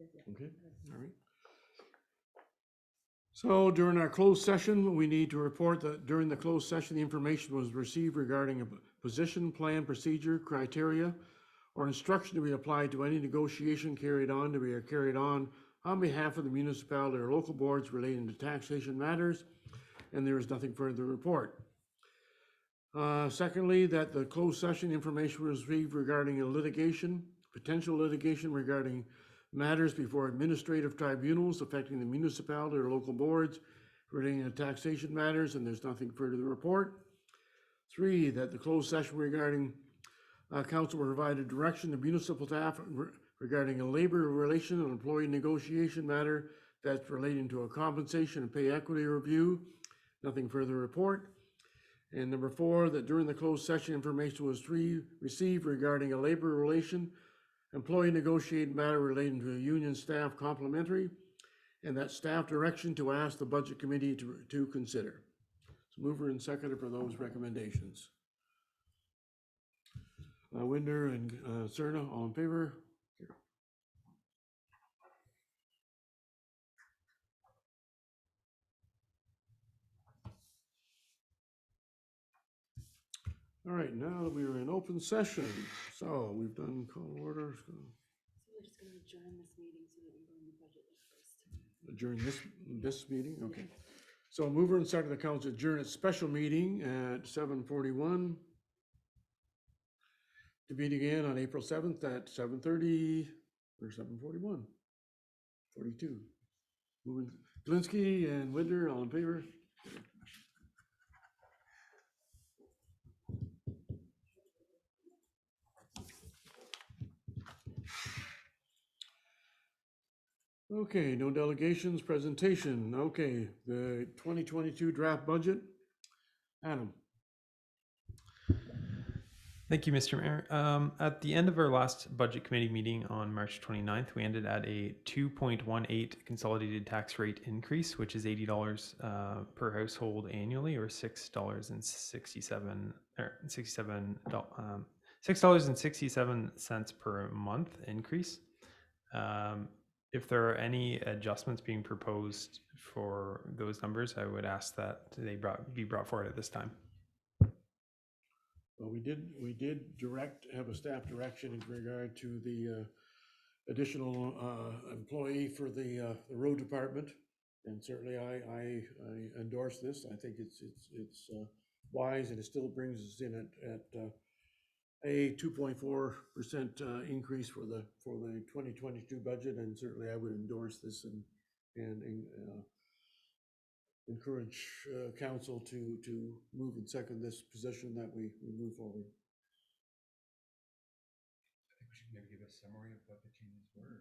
Okay, all right. So during our closed session, we need to report that during the closed session, the information was received regarding a position, plan, procedure, criteria, or instruction to be applied to any negotiation carried on on behalf of the municipality or local boards relating to taxation matters, and there is nothing further to report. Secondly, that the closed session information was received regarding a potential litigation regarding matters before administrative tribunals affecting the municipality or local boards relating to taxation matters, and there's nothing further to report. 3, that the closed session regarding council provided direction to municipal staff regarding a labor relation and employee negotiation matter that's relating to a compensation and pay equity review. Nothing further to report. And number 4, that during the closed session, information was received regarding a labor relation, employee negotiated matter relating to a union staff complementary, and that staff direction to ask the budget committee to consider. So mover and seconder for those recommendations. Winder and Cerna, all in favor? All right, now that we are in open session, so we've done call orders. So we're just gonna adjourn this meeting so that we go into budget first. Adjourn this meeting, okay. So mover and second, the council adjourn its special meeting at 7:41. To meet again on April 7th at 7:30 or 7:41, 42. Moving, Glinski and Winder, all in favor? Okay, no delegations, presentation. Okay, the 2022 draft budget. Adam. Thank you, Mr. Mayor. At the end of our last budget committee meeting on March 29th, we ended at a 2.18 consolidated tax rate increase, which is $80 per household annually, or $6.67 per month increase. If there are any adjustments being proposed for those numbers, I would ask that they be brought forward at this time. Well, we did have a staff direction in regard to the additional employee for the road department, and certainly I endorse this. I think it's wise, and it still brings us in at a 2.4% increase for the 2022 budget, and certainly I would endorse this and encourage council to move and second this position that we move forward. I think we should maybe give a summary of what the changes were.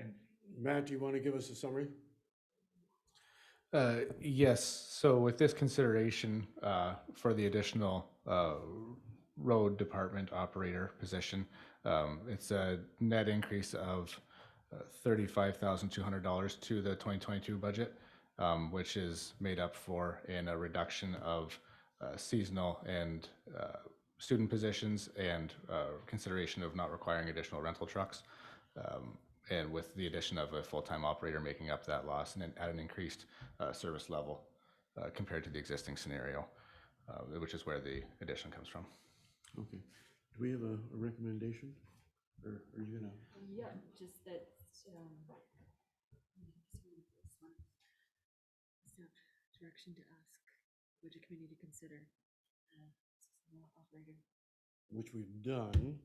And Matt, do you want to give us a summary? Yes. So with this consideration for the additional road department operator position, it's a net increase of $35,200 to the 2022 budget, which is made up for in a reduction of seasonal and student positions and consideration of not requiring additional rental trucks. And with the addition of a full-time operator making up that loss and at an increased service level compared to the existing scenario, which is where the addition comes from. Okay. Do we have a recommendation? Or are you gonna? Yeah, just that, direction to ask budget committee to consider operator. Which we've done.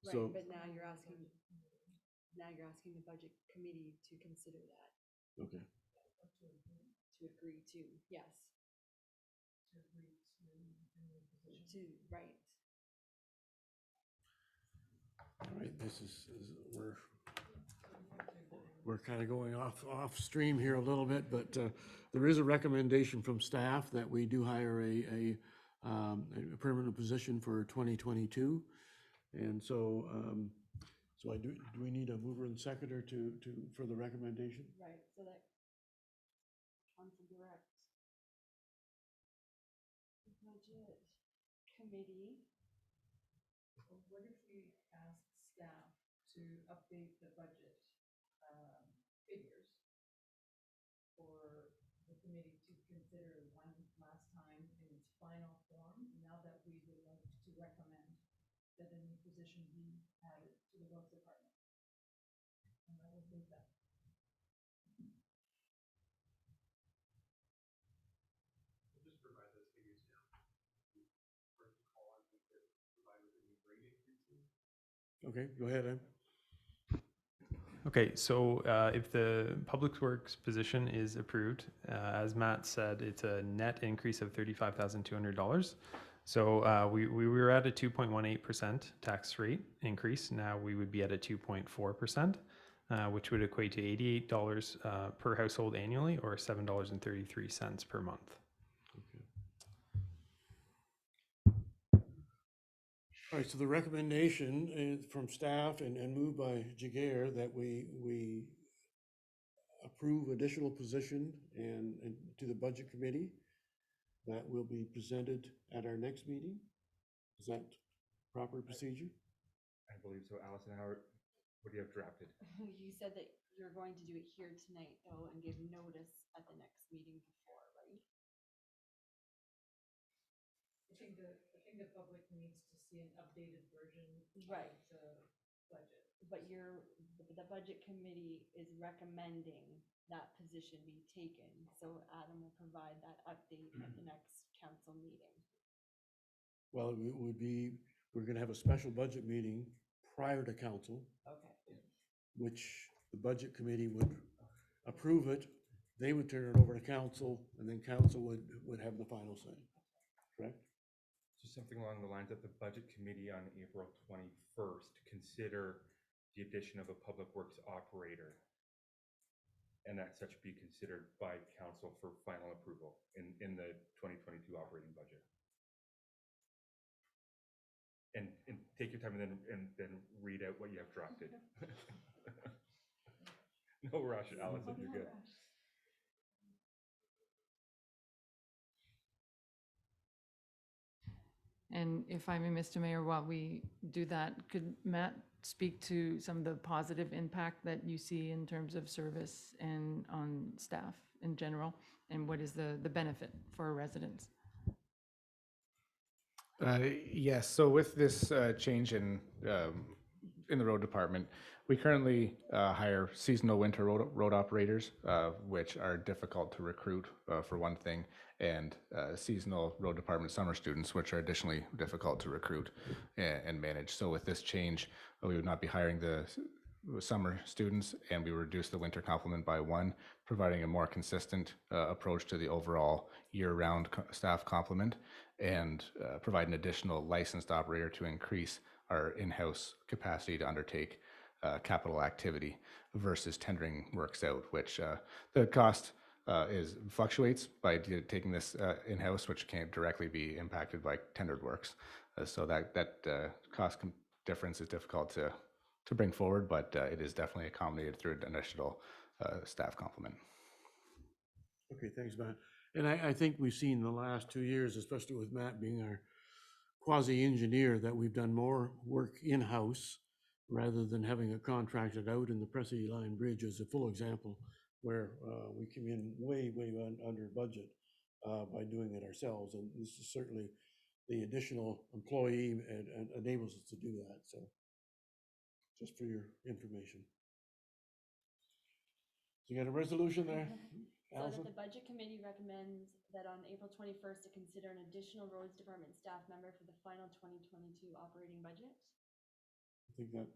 Right, So, but now you're asking the budget committee to consider that, okay. to agree to, yes. To, right. All right, this is we're kind of going off stream here a little bit, but there is a recommendation from staff that we do hire a permanent position for 2022, and so do we need a mover and seconder for the recommendation? Right, so that council direct budget committee. What if we ask staff to to update the budget figures for the committee to consider one last time in its final form, now that we would like to recommend that a new position be added to the roads department. And I will think that. Just provide those figures now. First call on to provide with any rate increases. Okay, go ahead, Em. Okay, so if the Public Works position is approved, as Matt said, it's a net increase of $35,200. So we were at a 2.18% tax rate increase. Now we would be at a 2.4%, which would equate to $88 per household annually, or $7.33 per month. All right, so the recommendation is from staff and moved by Jagger that we approve additional position and to the budget committee that will be presented at our next meeting. Is that proper procedure? I believe so. Allison, what do you have drafted? You said that you're going to do it here tonight though and give notice at the next meeting before, right? I think the public needs to see an updated version Right. of the budget. But the budget committee is recommending that position be taken, so Adam will provide that update at the next council meeting. Well, it would be, we're gonna have a special budget meeting prior to council, Okay. which the budget committee would approve it. They would turn it over to council, and then council would have the final say, correct? So something along the lines that the budget committee on April 21st consider the addition of a public works operator, and that such be considered by council for final approval in the 2022 operating budget. And take your time and then read out what you have drafted. No rush, Allison, you're good. And if I may, Mr. Mayor, while we do that, could Matt speak to some of the positive impact that you see in terms of service and on staff in general? And what is the benefit for our residents? Yes, so with this change in the road department, we currently hire seasonal winter road operators, which are difficult to recruit for one thing, and seasonal road department summer students, which are additionally difficult to recruit and manage. So with this change, we would not be hiring the summer students, and we reduce the winter complement by one, providing a more consistent approach to the overall year-round staff complement, and provide an additional licensed operator to increase our in-house capacity to undertake capital activity versus tendering works out, which the cost fluctuates by taking this in-house, which can't directly be impacted by tendered works. So that cost difference is difficult to bring forward, but it is definitely accommodated through an additional staff complement. Okay, thanks, Matt. And I think we've seen the last 2 years, especially with Matt being our quasi-engineer, that we've done more work in-house rather than having it contracted out. And the Pressy Line Bridge is a full example where we came in way under budget by doing it ourselves. And this is certainly the additional employee and enables us to do that. So just for your information. So you got a resolution there? So Allison? that the budget committee recommends that on April 21st to consider an additional roads department staff member for the final 2022 operating budget. I think that,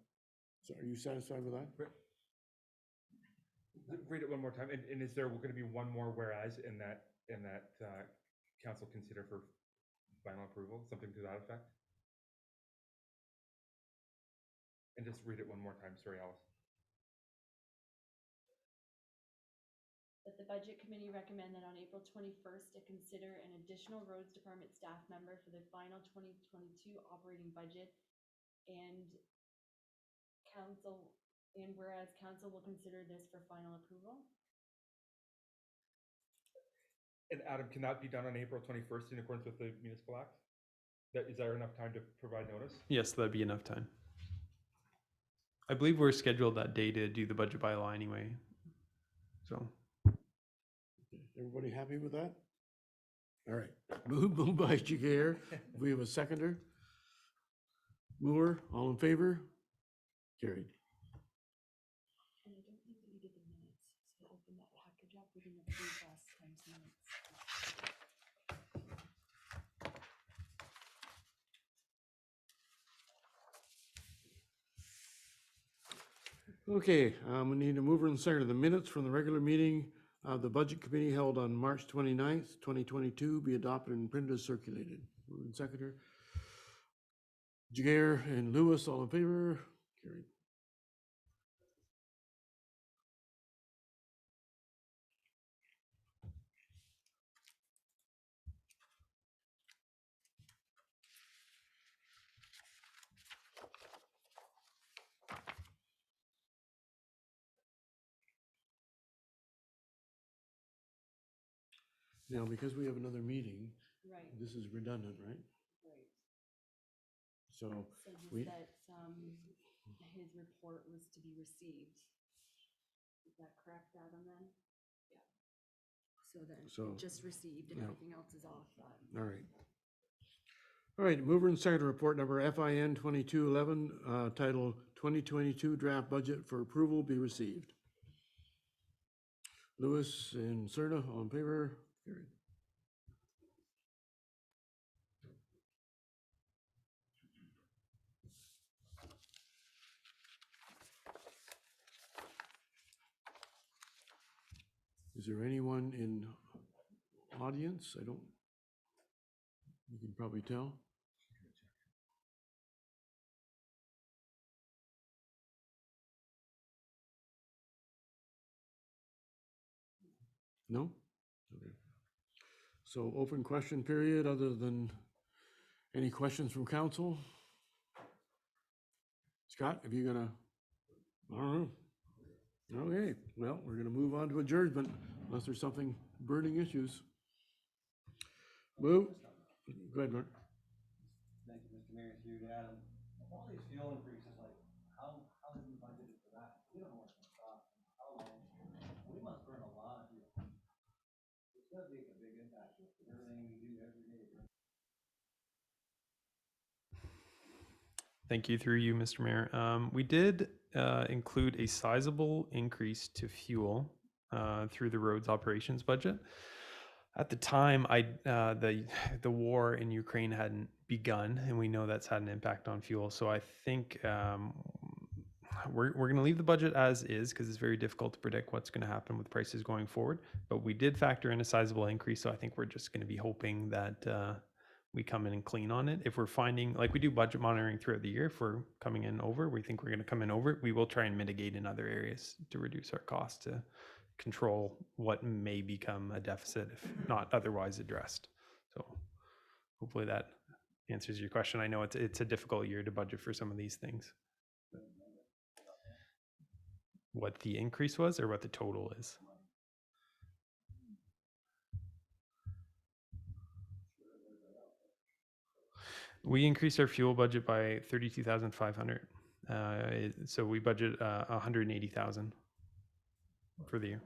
so are you satisfied with that? Read it one more time. And is there going to be one more whereas in that council consider for final approval, something to that effect? And just read it one more time. Sorry, Alice. That the budget committee recommend that on April 21st to consider an additional roads department staff member for the final 2022 operating budget, and whereas council will consider this for final approval. And Adam, can that be done on April 21st in accordance with the municipal act? Is there enough time to provide notice? Yes, that'd be enough time. I believe we're scheduled that day to do the budget by law anyway. So Everybody happy with that? All right, moved by Jagger. We have a seconder. Moore, all in favor? Carried. And I don't think that we did the minutes, so open that package up, we didn't approve last time's minutes. Okay, we need a mover and seconder. The minutes from the regular meeting of the Budget Committee held on March 29th, 2022 be adopted and printed as circulated. Mover and seconder. Jagger and Lewis, all in favor? Carried. Now, because we have another meeting, Right, this is redundant, right? right. So, So we- just that, his report was to be received. Is that correct, Adam, then? Yeah. So then, So, just received and yeah. everything else is off that. all right. All right, mover and seconder report number FIN 2211, title 2022 draft budget for approval be received. Lewis and Serna, all in favor? Carried. Is there anyone in audience? I don't, you can probably tell. No? Okay. So open question period, other than any questions from council? Scott, have you gonna, I don't know. Okay, well, we're gonna move on to adjournment unless there's something burning issues. Move, go ahead, Mark. Thank you, Mr. Mayor, through to Adam. All these fuel increases, like, how have we budgeted for that? We don't know what's gonna cost, how long, we must burn a lot of fuel. It's gonna make a big impact with everything we do every day. thank you through you, Mr. Mayor. We did include a sizable increase to fuel through the roads operations budget. At the time, the war in Ukraine hadn't begun, and we know that's had an impact on fuel. So I think we're going to leave the budget as is because it's very difficult to predict what's going to happen with prices going forward. But we did factor in a sizable increase, so I think we're just going to be hoping that we come in and clean on it. If we're finding, like we do budget monitoring throughout the year, if we're coming in over, we think we're going to come in over, we will try and mitigate in other areas to reduce our costs to control what may become a deficit if not otherwise addressed. So hopefully that answers your question. I know it's a difficult year to budget for some of these things. What the increase was or what the total is? We increased our fuel budget by 32,500. So we budget 180,000 for the year.